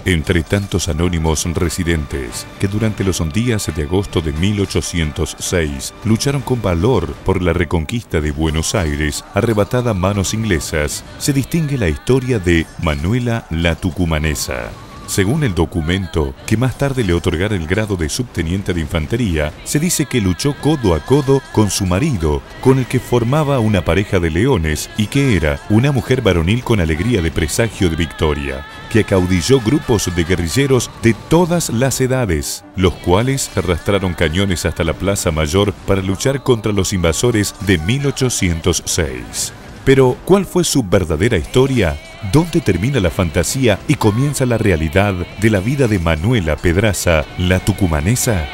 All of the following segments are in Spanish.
Entre tantos anónimos residentes que durante los días de agosto de 1806 lucharon con valor por la reconquista de Buenos Aires, arrebatada a manos inglesas, se distingue la historia de Manuela la Tucumanesa. Según el documento, que más tarde le otorgara el grado de subteniente de infantería, se dice que luchó codo a codo con su marido, con el que formaba una pareja de leones y que era una mujer varonil con alegría de presagio de victoria, que acaudilló grupos de guerrilleros de todas las edades, los cuales arrastraron cañones hasta la Plaza Mayor para luchar contra los invasores de 1806. Pero, ¿cuál fue su verdadera historia? ¿Dónde termina la fantasía y comienza la realidad de la vida de Manuela Pedraza, la tucumanesa?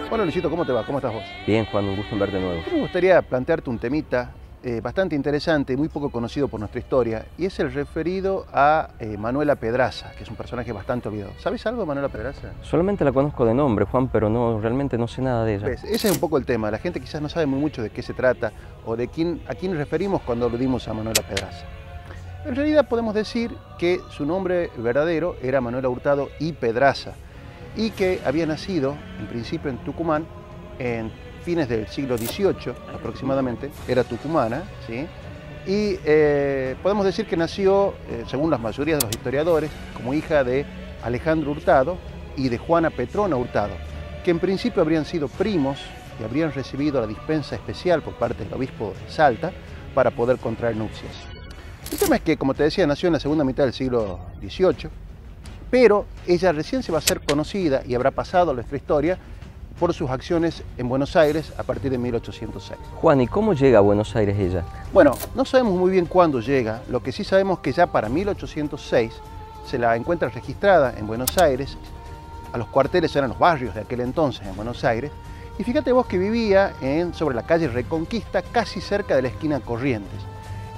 Bueno, Luisito, ¿cómo te va? ¿Cómo estás vos? Bien, Juan, un gusto en verte de nuevo. Me gustaría plantearte un temita bastante interesante y muy poco conocido por nuestra historia, y es el referido a Manuela Pedraza, que es un personaje bastante olvidado. ¿Sabes algo de Manuela Pedraza? Solamente la conozco de nombre, Juan, pero realmente no sé nada de ella. ¿Ves? Ese es un poco el tema. La gente quizás no sabe muy mucho de qué se trata o de a quién referimos cuando aludimos a Manuela Pedraza. En realidad podemos decir que su nombre verdadero era Manuela Hurtado y Pedraza, y que había nacido en principio en Tucumán en fines del siglo XVIII aproximadamente, era tucumana, ¿sí? Y podemos decir que nació, según la mayoría de los historiadores, como hija de Alejandro Hurtado y de Juana Petrona Hurtado, que en principio habrían sido primos y habrían recibido la dispensa especial por parte del obispo de Salta para poder contraer nupcias. El tema es que, como te decía, nació en la segunda mitad del siglo XVIII, pero ella recién se va a hacer conocida y habrá pasado a nuestra historia por sus acciones en Buenos Aires a partir de 1806. Juan, ¿y cómo llega a Buenos Aires ella? Bueno, no sabemos muy bien cuándo llega, lo que sí sabemos es que ya para 1806 se la encuentra registrada en Buenos Aires, a los cuarteles eran los barrios de aquel entonces en Buenos Aires, y fíjate vos que vivía sobre la calle Reconquista, casi cerca de la esquina Corrientes.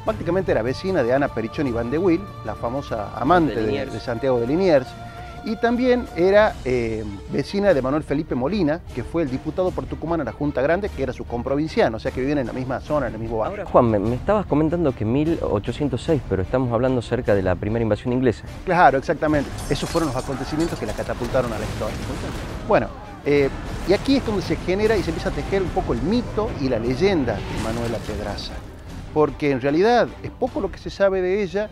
Prácticamente era vecina de Ana Perichoni Van de Wiel, la famosa amante de Santiago de Liniers, y también era vecina de Manuel Felipe Molina, que fue el diputado por Tucumán a la Junta Grande, que era su comprovinciano, o sea que vivían en la misma zona, en el mismo barrio. Ahora, Juan, me estabas comentando que 1806, pero estamos hablando cerca de la primera invasión inglesa. Claro, exactamente. Esos fueron los acontecimientos que la catapultaron a la historia. Bueno, y aquí es donde se genera y se empieza a tejer un poco el mito y la leyenda de Manuela Pedraza, porque en realidad es poco lo que se sabe de ella,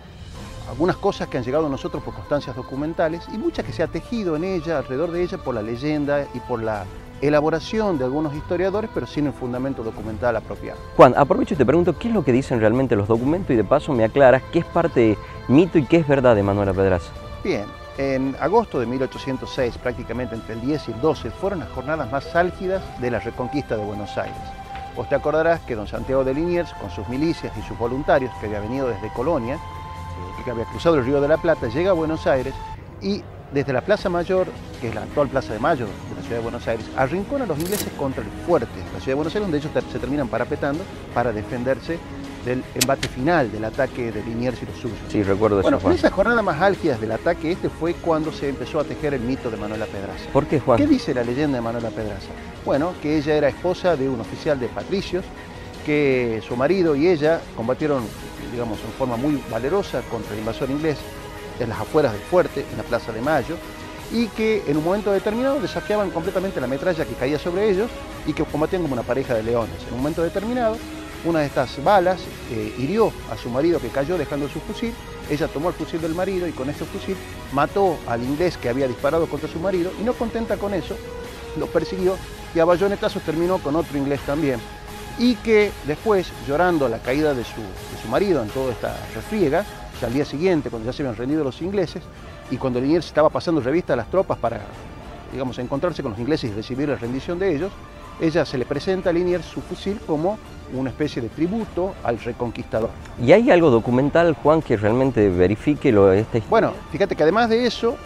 algunas cosas que han llegado a nosotros por constancias documentales y muchas que se ha tejido en ella, alrededor de ella, por la leyenda y por la elaboración de algunos historiadores, pero sin un fundamento documental apropiado. Juan, aprovecho y te pregunto qué es lo que dicen realmente los documentos y de paso me aclaras qué es parte de mito y qué es verdad de Manuela Pedraza. Bien, en agosto de 1806, prácticamente entre el 10 y el 12, fueron las jornadas más álgidas de la reconquista de Buenos Aires. Vos te acordarás que don Santiago de Liniers, con sus milicias y sus voluntarios, que había venido desde Colonia, que había cruzado el Río de la Plata, llega a Buenos Aires y desde la Plaza Mayor, que es la actual Plaza de Mayo de la ciudad de Buenos Aires, arrincona a los ingleses contra el fuerte de la ciudad de Buenos Aires, donde ellos se terminan parapetando para defenderse del embate final, del ataque de Liniers y los suyos. Sí, recuerdo eso, Bueno, Juan. en esa jornada más álgidas del ataque fue cuando se empezó a tejer el mito de Manuela Pedraza. ¿Por qué, Juan? ¿Qué dice la leyenda de Manuela Pedraza? Bueno, que ella era esposa de un oficial de patricios, que su marido y ella combatieron, digamos, en forma muy valerosa contra el invasor inglés en las afueras del fuerte, en la Plaza de Mayo, y que en un momento determinado desafiaban completamente la metralla que caía sobre ellos y que combatían como una pareja de leones. En un momento determinado, una de estas balas hirió a su marido, que cayó dejando su fusil. Ella tomó el fusil del marido y con ese fusil mató al inglés que había disparado contra su marido, y no contenta con eso, lo persiguió y a bayonetazos terminó con otro inglés también. Y que después, llorando la caída de su marido en toda esta refriega, o sea, al día siguiente, cuando ya se habían rendido los ingleses, y cuando Liniers estaba pasando revista a las tropas para, digamos, encontrarse con los ingleses y recibir la rendición de ellos, ella se le presenta a Liniers su fusil como una especie de tributo al reconquistador. ¿Y hay algo documental, Juan, que realmente verifique esta historia? Bueno, fíjate que además de eso,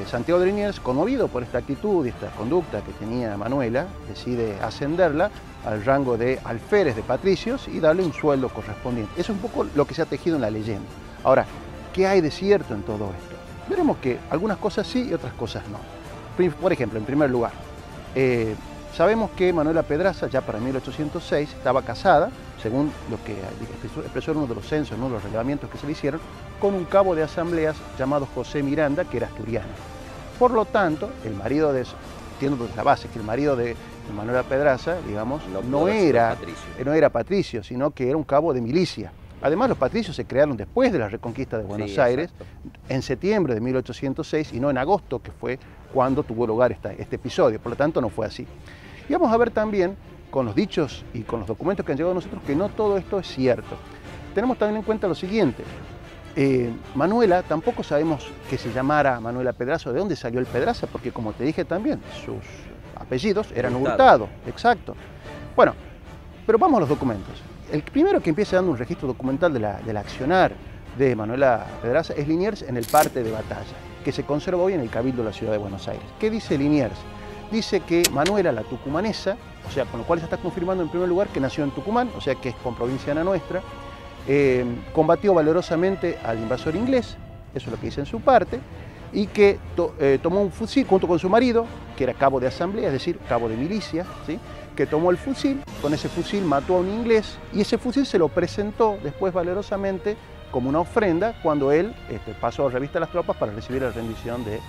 Santiago de Liniers, conmovido por esta actitud y esta conducta que tenía Manuela, decide ascenderla al rango de alférez de patricios y darle un sueldo correspondiente. Eso es un poco lo que se ha tejido en la leyenda. Ahora, ¿qué hay de cierto en todo esto? Veremos que algunas cosas sí y otras cosas no. Por ejemplo, en primer lugar, sabemos que Manuela Pedraza, ya para 1806, estaba casada según lo que expresó en uno de los censos, en uno de los relevamientos que se le hicieron, con un cabo de asambleas llamado José Miranda, que era asturiano. Por lo tanto, el marido de, entiendo desde la base, que el marido de Manuela Pedraza, digamos, no era patricio, sino que era un cabo de milicia. Además, los patricios se crearon después de la reconquista de Buenos Aires, en septiembre de 1806, y no en agosto, que fue cuando tuvo lugar este episodio. Por lo tanto, no fue así. Y vamos a ver también, con los dichos y con los documentos que han llegado a nosotros, que no todo esto es cierto. Tenemos también en cuenta lo siguiente. Manuela, tampoco sabemos que se llamara Manuela Pedraza, de dónde salió el Pedraza, porque como te dije también, sus apellidos eran Hurtado, exacto. Bueno, pero vamos a los documentos. El primero que empieza dando un registro documental del accionar de Manuela Pedraza es Liniers en el parte de batalla, que se conserva hoy en el Cabildo de la Ciudad de Buenos Aires. ¿Qué dice Liniers? Dice que Manuela, la tucumanesa, o sea, con lo cual se está confirmando en primer lugar que nació en Tucumán, o sea que es comprovinciana nuestra, combatió valerosamente al invasor inglés, eso es lo que dice en su parte, y que tomó un fusil junto con su marido, que era cabo de asamblea, es decir, cabo de milicia, ¿sí? Que tomó el fusil, con ese fusil mató a un inglés, y ese fusil se lo presentó después valerosamente como una ofrenda cuando él pasó a revista a las tropas para recibir la rendición de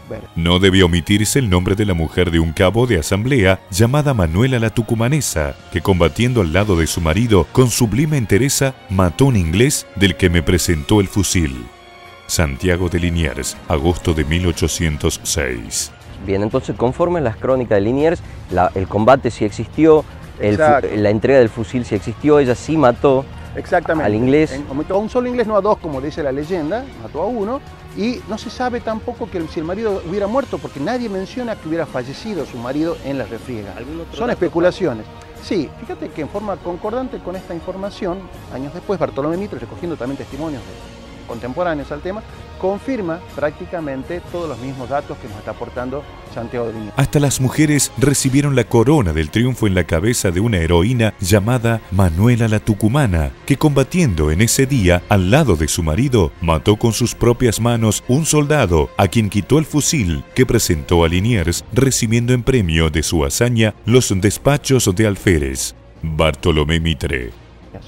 Verde. No debe omitirse el nombre de la mujer de un cabo de asamblea llamada Manuela la Tucumanesa, que combatiendo al lado de su marido con sublime entereza mató a un inglés del que me presentó el fusil. Santiago de Liniers, agosto de 1806. Bien, entonces conforme las crónicas de Liniers, el combate sí existió, la entrega del fusil sí existió, ella sí mató al inglés. Mató a un solo inglés, no a dos como dice la leyenda, mató a uno. Y no se sabe tampoco que si el marido hubiera muerto, porque nadie menciona que hubiera fallecido su marido en la refriega. Son especulaciones. Sí, fíjate que en forma concordante con esta información, años después, Bartolomé Mitre, recogiendo también testimonios contemporáneos al tema, confirma prácticamente todos los mismos datos que nos está aportando Santiago de Liniers. Hasta las mujeres recibieron la corona del triunfo en la cabeza de una heroína llamada Manuela la Tucumana, que combatiendo en ese día al lado de su marido, mató con sus propias manos un soldado a quien quitó el fusil que presentó a Liniers, recibiendo en premio de su hazaña los despachos de alférez. Bartolomé Mitre.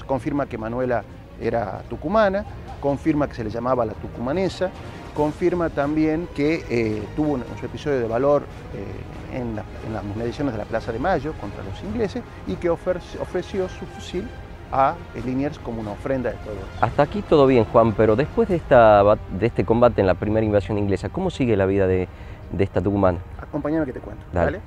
Confirma que Manuela era tucumana, confirma que se le llamaba la tucumanesa, confirma también que tuvo su episodio de valor en las mediciones de la Plaza de Mayo contra los ingleses y que ofreció su fusil a Liniers como una ofrenda de todo eso. Hasta aquí todo bien, Juan, pero después de este combate en la primera invasión inglesa, ¿cómo sigue la vida de esta tucumana? Acompáñame que te cuento. Dale.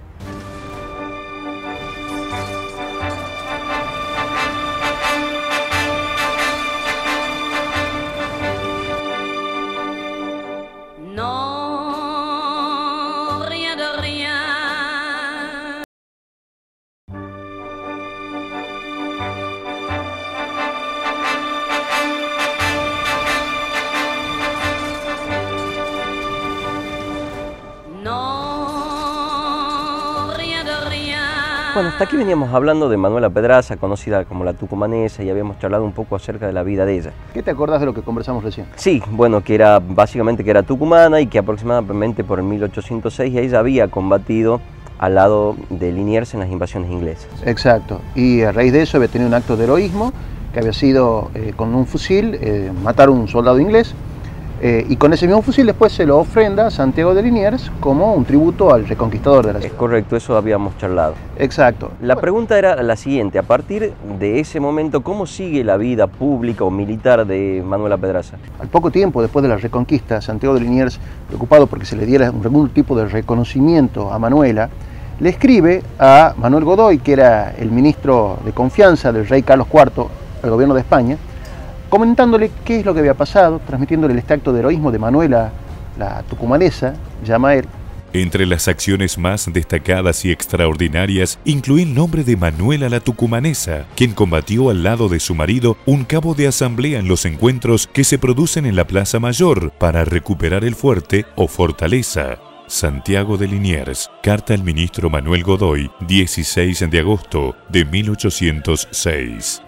Bueno, hasta aquí veníamos hablando de Manuela Pedraza, conocida como la tucumanesa, y habíamos charlado un poco acerca de la vida de ella. ¿Qué te acordás de lo que conversamos recién? Sí, bueno, que era básicamente que era tucumana y que aproximadamente por el 1806 ella había combatido al lado de Liniers en las invasiones inglesas. Exacto, y a raíz de eso había tenido un acto de heroísmo, que había sido con un fusil matar a un soldado inglés, y con ese mismo fusil después se lo ofrenda a Santiago de Liniers como un tributo al reconquistador de la ciudad. Es correcto, eso habíamos charlado. Exacto. La pregunta era la siguiente: a partir de ese momento, ¿cómo sigue la vida pública o militar de Manuela Pedraza? Al poco tiempo después de la reconquista, Santiago de Liniers, preocupado porque se le diera algún tipo de reconocimiento a Manuela, le escribe a Manuel Godoy, que era el ministro de confianza del rey Carlos IV al gobierno de España, comentándole qué es lo que había pasado, transmitiéndole este acto de heroísmo de Manuela, la tucumanesa, llama él. Entre las acciones más destacadas y extraordinarias, incluye el nombre de Manuela la Tucumanesa, quien combatió al lado de su marido un cabo de asamblea en los encuentros que se producen en la Plaza Mayor para recuperar el fuerte o fortaleza. Santiago de Liniers, carta al ministro Manuel Godoy, 16 de agosto de 1806.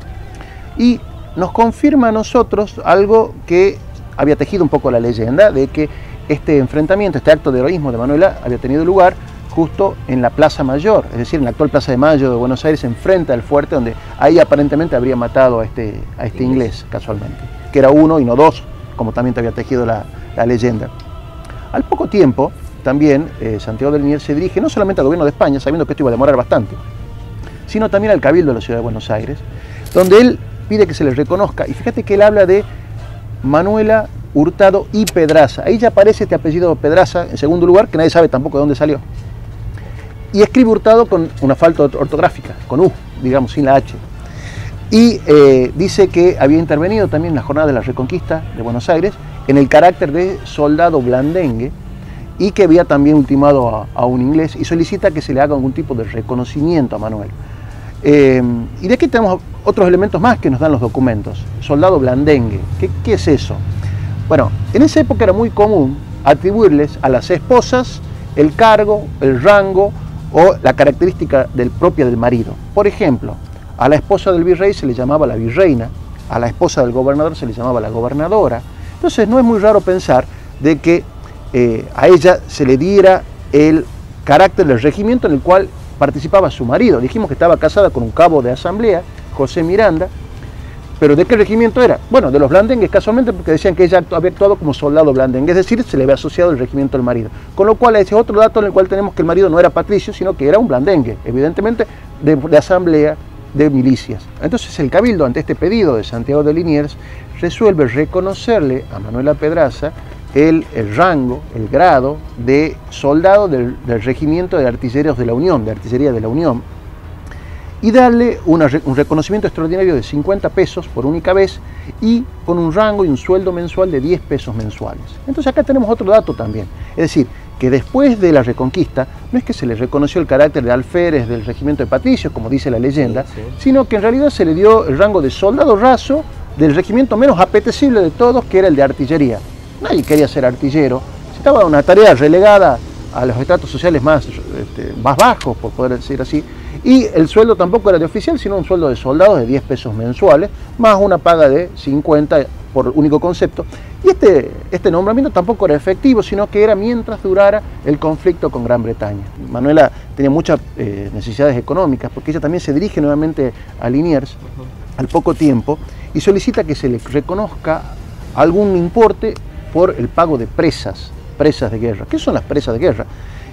Y nos confirma a nosotros algo que había tejido un poco la leyenda, de que este enfrentamiento, este acto de heroísmo de Manuela había tenido lugar justo en la Plaza Mayor, es decir, en la actual Plaza de Mayo de Buenos Aires, enfrente al fuerte, donde ahí aparentemente habría matado a este inglés, casualmente, que era uno y no dos, como también te había tejido la leyenda. Al poco tiempo, también Santiago de Liniers se dirige no solamente al gobierno de España, sabiendo que esto iba a demorar bastante, sino también al Cabildo de la Ciudad de Buenos Aires, donde él pide que se le reconozca, y fíjate que él habla de Manuela Hurtado y Pedraza. Ahí ya aparece este apellido Pedraza, en segundo lugar, que nadie sabe tampoco de dónde salió. Y escribe Hurtado con una falta ortográfica, con U, digamos, sin la H. Y dice que había intervenido también en la jornada de la Reconquista de Buenos Aires en el carácter de soldado blandengue y que había también ultimado a un inglés y solicita que se le haga algún tipo de reconocimiento a Manuel. Y de aquí tenemos otros elementos más que nos dan los documentos. Soldado blandengue, ¿qué es eso? Bueno, en esa época era muy común atribuirles a las esposas el cargo, el rango o la característica propia del marido. Por ejemplo, a la esposa del virrey se le llamaba la virreina, a la esposa del gobernador se le llamaba la gobernadora. Entonces no es muy raro pensar de que a ella se le diera el carácter del regimiento en el cual participaba su marido. Dijimos que estaba casada con un cabo de asamblea, José Miranda, pero ¿de qué regimiento era? Bueno, de los blandengues, casualmente, porque decían que ella había actuado como soldado blandengue, es decir, se le había asociado el regimiento al marido. Con lo cual, ese es otro dato en el cual tenemos que el marido no era patricio, sino que era un blandengue, evidentemente de asamblea, de milicias. Entonces el Cabildo, ante este pedido de Santiago de Liniers, resuelve reconocerle a Manuela Pedraza el rango, el grado de soldado del regimiento de artilleros de la Unión, de artillería de la Unión, y darle un reconocimiento extraordinario de 50 pesos por única vez y con un rango y un sueldo mensual de 10 pesos mensuales. Entonces acá tenemos otro dato también, es decir, que después de la Reconquista no es que se le reconoció el carácter de alférez del regimiento de patricios, como dice la leyenda, sino que en realidad se le dio el rango de soldado raso del regimiento menos apetecible de todos, que era el de artillería. Nadie quería ser artillero, estaba una tarea relegada a los estratos sociales más bajos, por poder decir así, y el sueldo tampoco era de oficial, sino un sueldo de soldados de 10 pesos mensuales, más una paga de 50 por único concepto. Y este nombramiento tampoco era efectivo, sino que era mientras durara el conflicto con Gran Bretaña. Manuela tenía muchas necesidades económicas, porque ella también se dirige nuevamente a Liniers al poco tiempo y solicita que se le reconozca algún importe por el pago de presas de guerra. ¿Qué son las presas de guerra?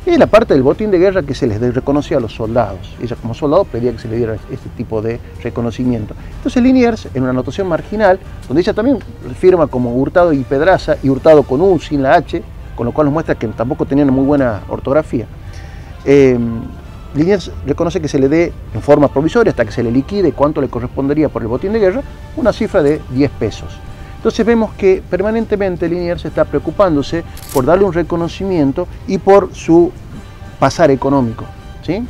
Es la parte del botín de guerra que se les reconocía a los soldados. Ella como soldado pedía que se le diera este tipo de reconocimiento. Entonces Liniers, en una anotación marginal, donde ella también firma como Hurtado y Pedraza, y Hurtado con U, sin la H, con lo cual nos muestra que tampoco tenían muy buena ortografía, Liniers reconoce que se le dé en forma provisoria, hasta que se le liquide cuánto le correspondería por el botín de guerra, una cifra de 10 pesos. Entonces vemos que permanentemente Liniers está preocupándose por darle un reconocimiento y por su pasar económico, ¿sí?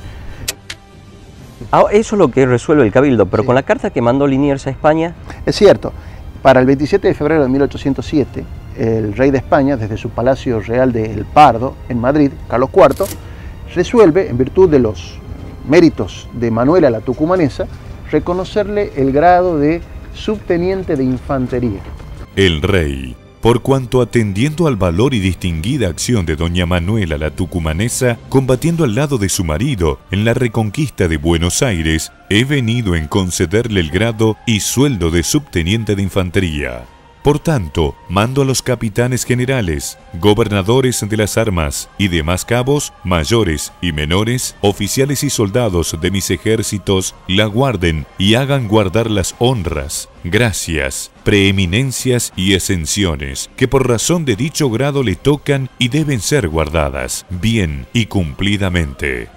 Eso es lo que resuelve el Cabildo, pero sí, con la carta que mandó Liniers a España... Es cierto, para el 27 de febrero de 1807, el rey de España, desde su Palacio Real de El Pardo, en Madrid, Carlos IV, resuelve, en virtud de los méritos de Manuela la Tucumanesa, reconocerle el grado de subteniente de infantería. El rey, por cuanto atendiendo al valor y distinguida acción de doña Manuela la Tucumanesa, combatiendo al lado de su marido en la Reconquista de Buenos Aires, he venido en concederle el grado y sueldo de subteniente de infantería. Por tanto, mando a los capitanes generales, gobernadores de las armas y demás cabos, mayores y menores, oficiales y soldados de mis ejércitos, la guarden y hagan guardar las honras, gracias, preeminencias y ascensiones, que por razón de dicho grado le tocan y deben ser guardadas, bien y cumplidamente.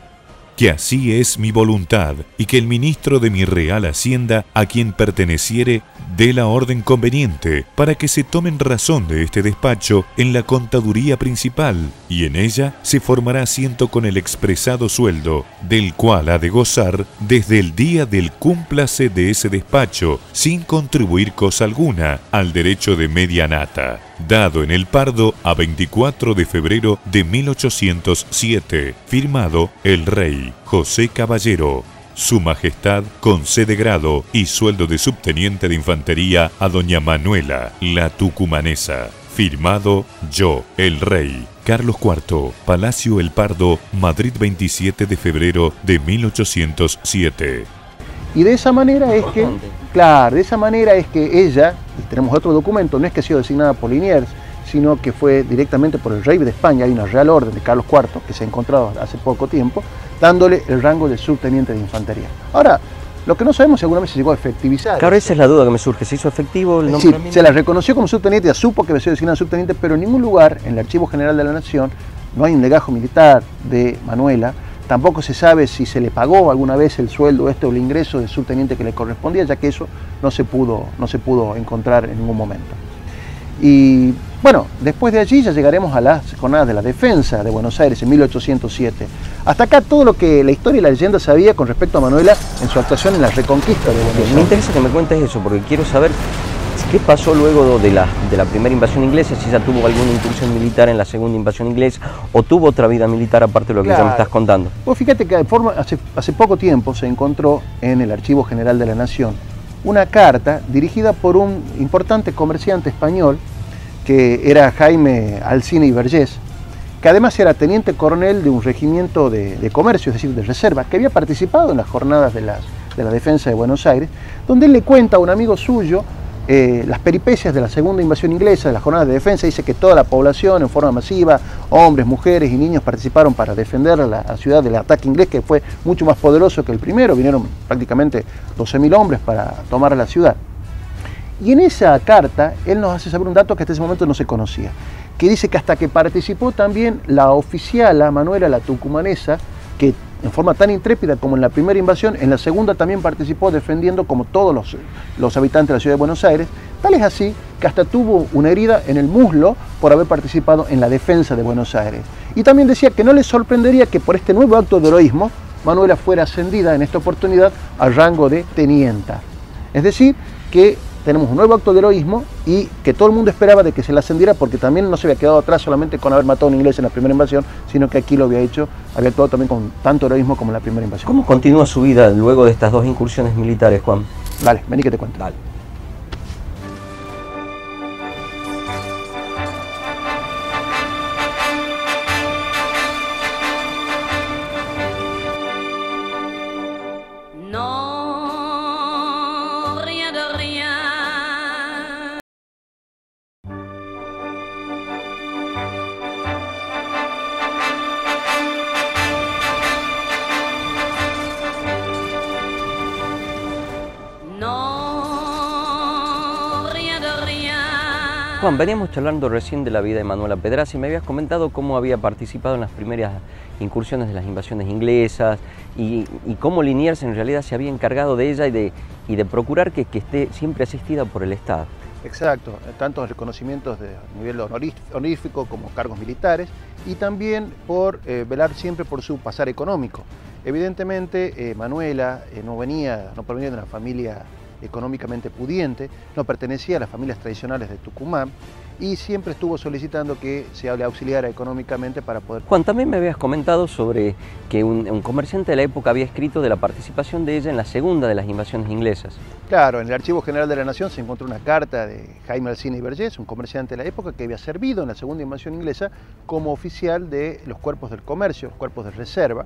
Que así es mi voluntad, y que el ministro de mi real hacienda, a quien perteneciere, dé la orden conveniente para que se tomen razón de este despacho en la contaduría principal, y en ella se formará asiento con el expresado sueldo, del cual ha de gozar desde el día del cúmplase de ese despacho, sin contribuir cosa alguna al derecho de medianata, dado en el Pardo a 24 de febrero de 1807, firmado el rey José Caballero. Su Majestad concede grado y sueldo de subteniente de infantería a doña Manuela la Tucumanesa. Firmado yo, el rey Carlos IV, Palacio El Pardo, Madrid, 27 de febrero de 1807. Y de esa manera es que, claro, de esa manera es que ella, y tenemos otro documento, no es que ha sido designada por Liniers, sino que fue directamente por el rey de España. Hay una real orden de Carlos IV que se ha encontrado hace poco tiempo, dándole el rango de subteniente de infantería. Ahora, lo que no sabemos si alguna vez se llegó a efectivizar. Claro, esa es la duda que me surge. ¿Se hizo efectivo el nombramiento? Sí, se la reconoció como subteniente, ya supo que había sido designada subteniente, pero en ningún lugar, en el Archivo General de la Nación, no hay un legajo militar de Manuela. Tampoco se sabe si se le pagó alguna vez el sueldo o el ingreso de subteniente que le correspondía, ya que eso no se pudo encontrar en ningún momento. Y bueno, después de allí ya llegaremos a las jornadas de la defensa de Buenos Aires en 1807. Hasta acá todo lo que la historia y la leyenda sabía con respecto a Manuela en su actuación en la reconquista de Buenos Aires. Me interesa que me cuentes eso, porque quiero saber qué pasó luego de la primera invasión inglesa, si ella tuvo alguna incursión militar en la segunda invasión inglesa o tuvo otra vida militar aparte de lo que ya me estás contando. Vos fíjate que hace poco tiempo se encontró en el Archivo General de la Nación una carta dirigida por un importante comerciante español que era Jaime Alsina y Vergés, que además era teniente coronel de un regimiento de comercio, es decir, de reserva, que había participado en las jornadas de la defensa de Buenos Aires, donde él le cuenta a un amigo suyo las peripecias de la segunda invasión inglesa, de las jornadas de defensa. Dice que toda la población en forma masiva, hombres, mujeres y niños, participaron para defender a la ciudad del ataque inglés, que fue mucho más poderoso que el primero. Vinieron prácticamente 12.000 hombres para tomar la ciudad. Y en esa carta él nos hace saber un dato que hasta ese momento no se conocía, que dice que hasta que participó también la oficiala Manuela la Tucumanesa, que en forma tan intrépida como en la primera invasión, en la segunda también participó defendiendo como todos los habitantes de la ciudad de Buenos Aires. Tal es así que hasta tuvo una herida en el muslo por haber participado en la defensa de Buenos Aires. Y también decía que no le sorprendería que por este nuevo acto de heroísmo Manuela fuera ascendida en esta oportunidad al rango de tenienta. Es decir, que tenemos un nuevo acto de heroísmo y que todo el mundo esperaba de que se la ascendiera, porque también no se había quedado atrás solamente con haber matado a un inglés en la primera invasión, sino que aquí lo había actuado también con tanto heroísmo como en la primera invasión. ¿Cómo continúa su vida luego de estas dos incursiones militares, Juan? Dale, vení que te cuento. Dale. Juan, veníamos charlando recién de la vida de Manuela Pedraza y me habías comentado cómo había participado en las primeras incursiones de las invasiones inglesas y cómo Liniers en realidad se había encargado de ella y de procurar que esté siempre asistida por el Estado. Exacto, tanto reconocimientos de nivel honorífico como cargos militares, y también por velar siempre por su pasar económico. Evidentemente Manuela no provenía de una familia económicamente pudiente, no pertenecía a las familias tradicionales de Tucumán y siempre estuvo solicitando que se le auxiliara económicamente para poder... Juan, también me habías comentado sobre que un comerciante de la época había escrito de la participación de ella en la segunda de las invasiones inglesas. Claro, en el Archivo General de la Nación se encontró una carta de Jaime Alsina y Vergés, un comerciante de la época que había servido en la segunda invasión inglesa como oficial de los cuerpos del comercio, los cuerpos de reserva,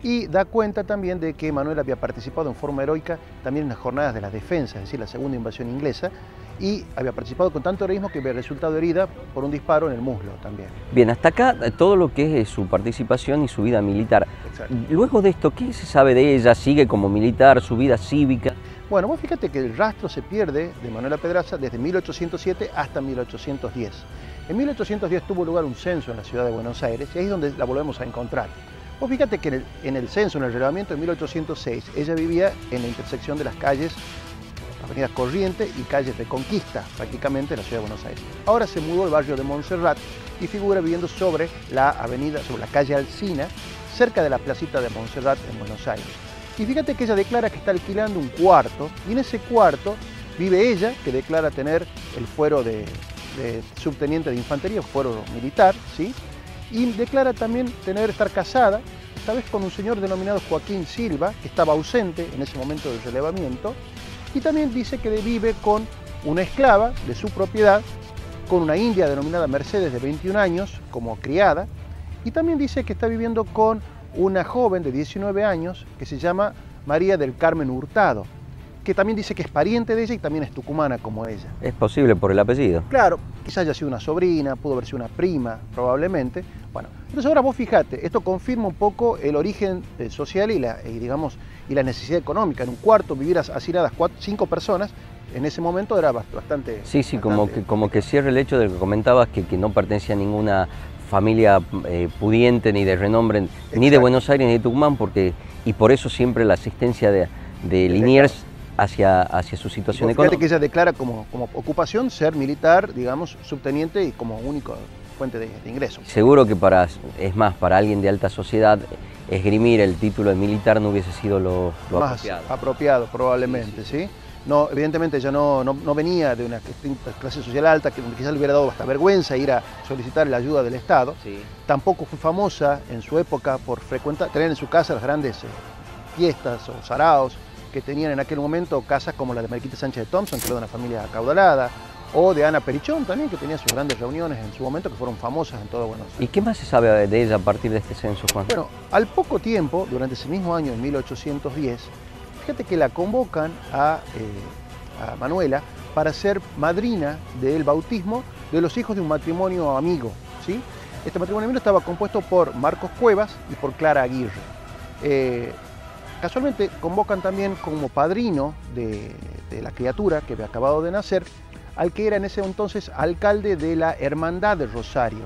y da cuenta también de que Manuel había participado en forma heroica también en las jornadas de la defensa, es decir, la segunda invasión inglesa, y había participado con tanto heroísmo que había resultado herida por un disparo en el muslo también. Bien, hasta acá todo lo que es su participación y su vida militar. Exacto. Luego de esto, ¿qué se sabe de ella? ¿Sigue como militar, su vida cívica? Bueno, vos fíjate que el rastro se pierde de Manuela Pedraza desde 1807 hasta 1810. En 1810 tuvo lugar un censo en la ciudad de Buenos Aires y ahí es donde la volvemos a encontrar. Vos fíjate que en el censo, en el relevamiento de 1806, ella vivía en la intersección de las calles Avenida Corriente y calles Reconquista, prácticamente en la ciudad de Buenos Aires. Ahora se mudó al barrio de Montserrat y figura viviendo sobre la calle Alsina, cerca de la placita de Montserrat en Buenos Aires. Y fíjate que ella declara que está alquilando un cuarto, y en ese cuarto vive ella, que declara tener el fuero de subteniente de infantería, fuero militar, ¿sí? Y declara también estar casada, esta vez con un señor denominado Joaquín Silva, que estaba ausente en ese momento del relevamiento, y también dice que vive con una esclava de su propiedad, con una india denominada Mercedes de 21 años como criada, y también dice que está viviendo con una joven de 19 años que se llama María del Carmen Hurtado, que también dice que es pariente de ella y también es tucumana como ella. Es posible por el apellido. Claro, quizás haya sido una sobrina, pudo haber sido una prima, probablemente. Bueno, entonces ahora vos fijate, esto confirma un poco el origen social y la necesidad económica. En un cuarto vivir hacinadas 5 personas, en ese momento era bastante... Sí, bastante... como que cierra el hecho de que comentabas que no pertenecía a ninguna familia pudiente ni de renombre, Exacto. Ni de Buenos Aires ni de Tucumán, y por eso siempre la asistencia de Liniers hacia su situación económica. Fíjate que ella declara como ocupación ser militar, digamos, subteniente y como única fuente de ingreso. Seguro que para alguien de alta sociedad, esgrimir el título de militar no hubiese sido lo más apropiado probablemente, ¿sí? No, evidentemente ella no venía de una clase social alta, que quizás le hubiera dado hasta vergüenza ir a solicitar la ayuda del Estado. Sí. Tampoco fue famosa en su época por tener en su casa las grandes fiestas o saraos que tenían en aquel momento, casas como la de Mariquita Sánchez de Thompson, que era de una familia acaudalada, o de Ana Perichón también, que tenía sus grandes reuniones en su momento, que fueron famosas en todo Buenos Aires. ¿Y qué más se sabe de ella a partir de este censo, Juan? Bueno, al poco tiempo, durante ese mismo año, en 1810, fíjate que la convocan a Manuela para ser madrina del bautismo de los hijos de un matrimonio amigo, ¿sí? Este matrimonio amigo estaba compuesto por Marcos Cuevas y por Clara Aguirre. Casualmente convocan también como padrino de la criatura que había acabado de nacer al que era en ese entonces alcalde de la Hermandad del Rosario.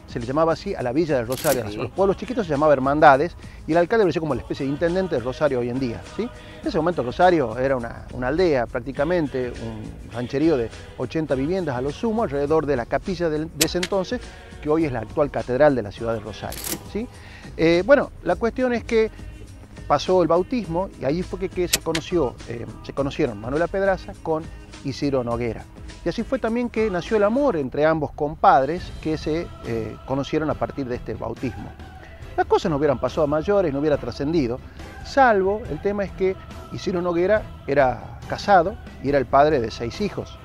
Se le llamaba así a la villa del Rosario. Sí. A los pueblos chiquitos se llamaba Hermandades y el alcalde parecía como la especie de intendente del Rosario hoy en día, ¿sí? En ese momento Rosario era una aldea prácticamente, un rancherío de 80 viviendas a lo sumo, alrededor de la capilla de ese entonces, que hoy es la actual catedral de la ciudad de Rosario, ¿sí? Bueno, la cuestión es que pasó el bautismo y ahí fue que se conocieron Manuela Pedraza con Isidro Noguera. Y así fue también que nació el amor entre ambos compadres que se conocieron a partir de este bautismo. Las cosas no hubieran pasado a mayores, no hubiera trascendido, salvo el tema es que Isidro Noguera era casado y era el padre de 6 hijos.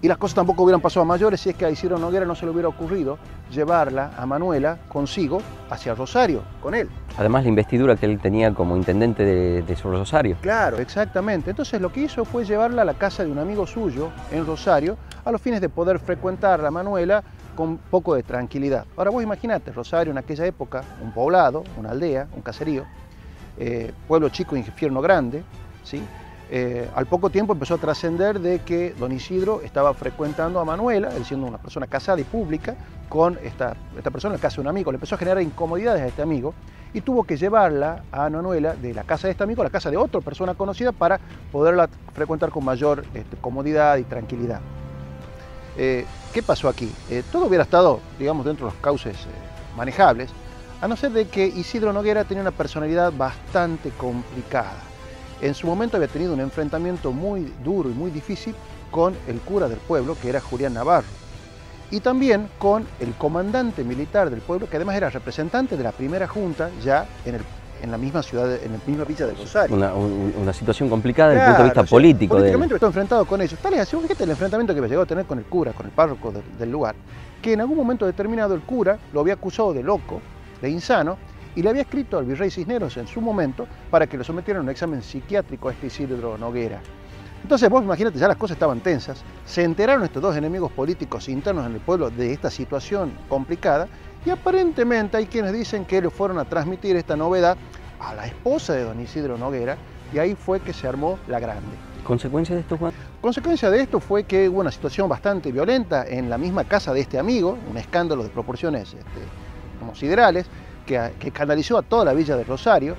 Y las cosas tampoco hubieran pasado a mayores si es que a Isidro Noguera no se le hubiera ocurrido llevarla a Manuela consigo hacia Rosario, con él. Además la investidura que él tenía como intendente de su Rosario. Claro, exactamente. Entonces lo que hizo fue llevarla a la casa de un amigo suyo en Rosario a los fines de poder frecuentar a Manuela con un poco de tranquilidad. Ahora vos imaginate, Rosario en aquella época, un poblado, una aldea, un caserío, pueblo chico, infierno grande, ¿sí? Al poco tiempo empezó a trascender de que don Isidro estaba frecuentando a Manuela, él siendo una persona casada y pública, con esta persona en la casa de un amigo. Le empezó a generar incomodidades a este amigo y tuvo que llevarla a Manuela de la casa de este amigo a la casa de otra persona conocida para poderla frecuentar con mayor comodidad y tranquilidad. ¿Qué pasó aquí? Todo hubiera estado, digamos, dentro de los cauces manejables, a no ser de que Isidro Noguera tenía una personalidad bastante complicada. En su momento había tenido un enfrentamiento muy duro y muy difícil con el cura del pueblo, que era Julián Navarro, y también con el comandante militar del pueblo, que además era representante de la primera junta ya en la misma ciudad, en la misma villa de Rosario. Una situación complicada desde el punto de vista político. Políticamente estaba enfrentado con ellos. Tal es así, fíjate el enfrentamiento que había llegado a tener con el cura, con el párroco del lugar, que en algún momento determinado el cura lo había acusado de loco, de insano, y le había escrito al virrey Cisneros en su momento para que lo sometieran a un examen psiquiátrico a este Isidro Noguera. Entonces vos imagínate, ya las cosas estaban tensas, se enteraron estos dos enemigos políticos internos en el pueblo de esta situación complicada y aparentemente hay quienes dicen que le fueron a transmitir esta novedad a la esposa de don Isidro Noguera y ahí fue que se armó la grande. ¿Consecuencia de esto, Juan? Consecuencia de esto fue que hubo una situación bastante violenta en la misma casa de este amigo, un escándalo de proporciones como siderales, que escandalizó a toda la villa de Rosario.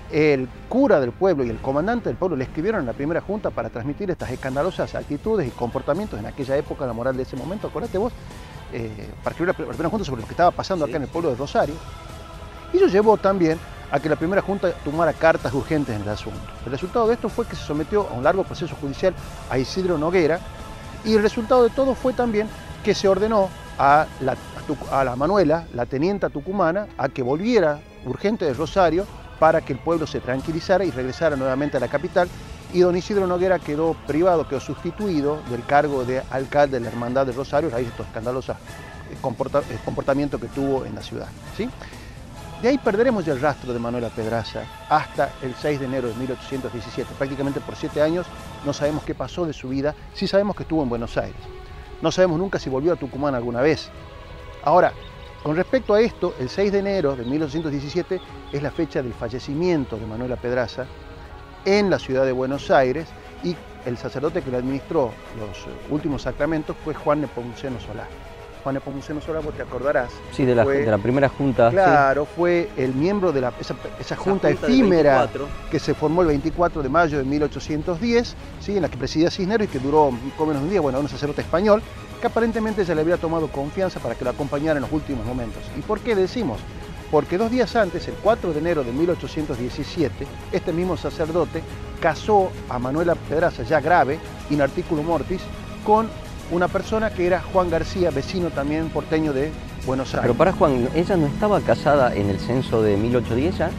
El cura del pueblo y el comandante del pueblo le escribieron en la primera junta para transmitir estas escandalosas actitudes y comportamientos en aquella época, la moral de ese momento, acordate vos, para escribir la primera junta sobre lo que estaba pasando acá en el pueblo de Rosario. Y eso llevó también a que la primera junta tomara cartas urgentes en el asunto. El resultado de esto fue que se sometió a un largo proceso judicial a Isidro Noguera y el resultado de todo fue también que se ordenó a la Manuela, la tenienta tucumana, a que volviera urgente de Rosario para que el pueblo se tranquilizara y regresara nuevamente a la capital y don Isidro Noguera quedó privado, quedó sustituido del cargo de alcalde de la Hermandad del Rosario a raíz de estos escandalosos comportamientos que tuvo en la ciudad, ¿sí? De ahí perderemos ya el rastro de Manuela Pedraza hasta el 6 de enero de 1817. Prácticamente por 7 años no sabemos qué pasó de su vida, sí sabemos que estuvo en Buenos Aires. No sabemos nunca si volvió a Tucumán alguna vez. Ahora, con respecto a esto, el 6 de enero de 1817 es la fecha del fallecimiento de Manuela Pedraza en la ciudad de Buenos Aires, y el sacerdote que le administró los últimos sacramentos fue Juan Nepomuceno Solá. Juan Nepomuceno Solá, vos te acordarás. Sí, de la primera junta. Claro, sí. Fue el miembro de esa junta efímera que se formó el 24 de mayo de 1810, ¿sí? En la que presidía Cisneros y que duró poco menos de un día. Bueno, un sacerdote español que aparentemente se le había tomado confianza para que lo acompañara en los últimos momentos. ¿Y por qué decimos? Porque 2 días antes, el 4 de enero de 1817, este mismo sacerdote casó a Manuela Pedraza, ya grave, in articulo mortis, con una persona que era Juan García, vecino también porteño de Buenos Aires. Pero para Juan, ¿ella no estaba casada en el censo de 1810 ya?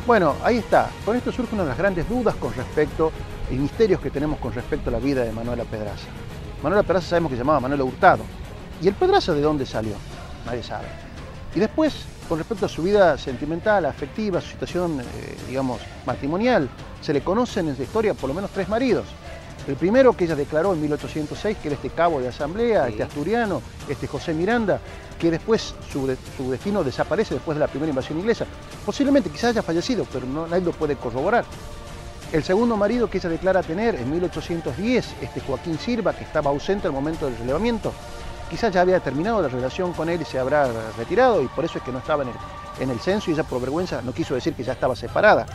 Bueno, ahí está. Con esto surge una de las grandes dudas con respecto, y misterios que tenemos con respecto a la vida de Manuela Pedraza. Manuela Pedraza sabemos que se llamaba Manuela Hurtado. ¿Y el Pedraza de dónde salió? Nadie sabe. Y después, con respecto a su vida sentimental, afectiva, su situación, digamos, matrimonial, se le conocen en la historia por lo menos 3 maridos. El primero que ella declaró en 1806, que era este cabo de Asamblea, sí, este asturiano, este José Miranda, que después su destino desaparece después de la primera invasión inglesa. Posiblemente, quizás haya fallecido, pero nadie lo puede corroborar. El segundo marido que ella declara tener en 1810, este Joaquín Silva, que estaba ausente al momento del relevamiento, quizás ya había terminado la relación con él y se habrá retirado, y por eso es que no estaba en el censo, y ella por vergüenza no quiso decir que ya estaba separada.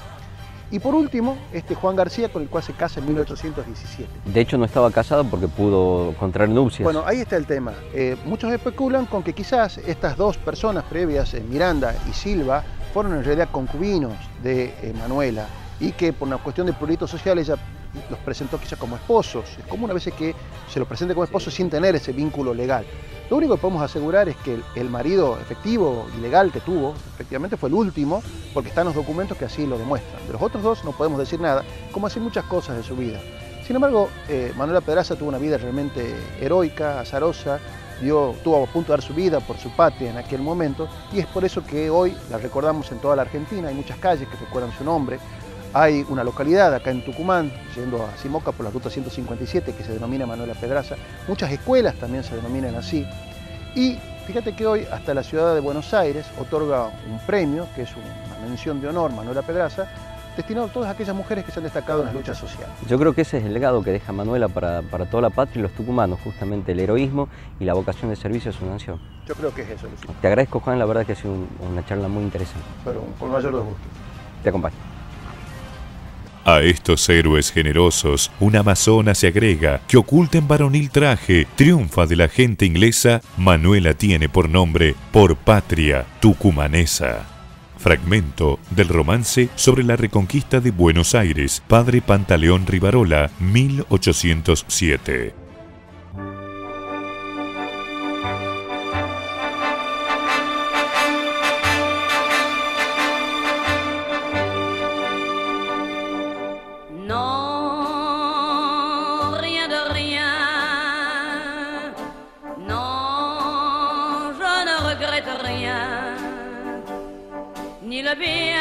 Y por último, este Juan García, con el cual se casa en 1817. De hecho, no estaba casado porque pudo contraer nupcias. Bueno, ahí está el tema. Muchos especulan con que quizás estas 2 personas previas, Miranda y Silva, fueron en realidad concubinos de Manuela, y que por una cuestión de prurito social ella los presentó quizás como esposos. Es común a veces que se los presente como esposos sin tener ese vínculo legal. Lo único que podemos asegurar es que el marido efectivo y legal que tuvo, efectivamente fue el último, porque están los documentos que así lo demuestran. De los otros 2 no podemos decir nada, como así muchas cosas de su vida. Sin embargo, Manuela Pedraza tuvo una vida realmente heroica, azarosa, estuvo a punto de dar su vida por su patria en aquel momento, y es por eso que hoy la recordamos en toda la Argentina. Hay muchas calles que recuerdan su nombre. Hay una localidad acá en Tucumán, yendo a Simoca por la ruta 157, que se denomina Manuela Pedraza. Muchas escuelas también se denominan así. Y fíjate que hoy hasta la ciudad de Buenos Aires otorga un premio, que es una mención de honor, Manuela Pedraza, destinado a todas aquellas mujeres que se han destacado en la lucha social. Yo creo que ese es el legado que deja Manuela para toda la patria y los tucumanos, justamente el heroísmo y la vocación de servicio a su nación. Yo creo que es eso, Lucía. Te agradezco, Juan, la verdad que ha sido una charla muy interesante. Pero con mayor gusto. Te acompaño. A estos héroes generosos, una amazona se agrega, que oculta en varonil traje, triunfa de la gente inglesa, Manuela tiene por nombre, por patria tucumanesa. Fragmento del romance sobre la reconquista de Buenos Aires, Padre Pantaleón Rivarola, 1807. Ni le bien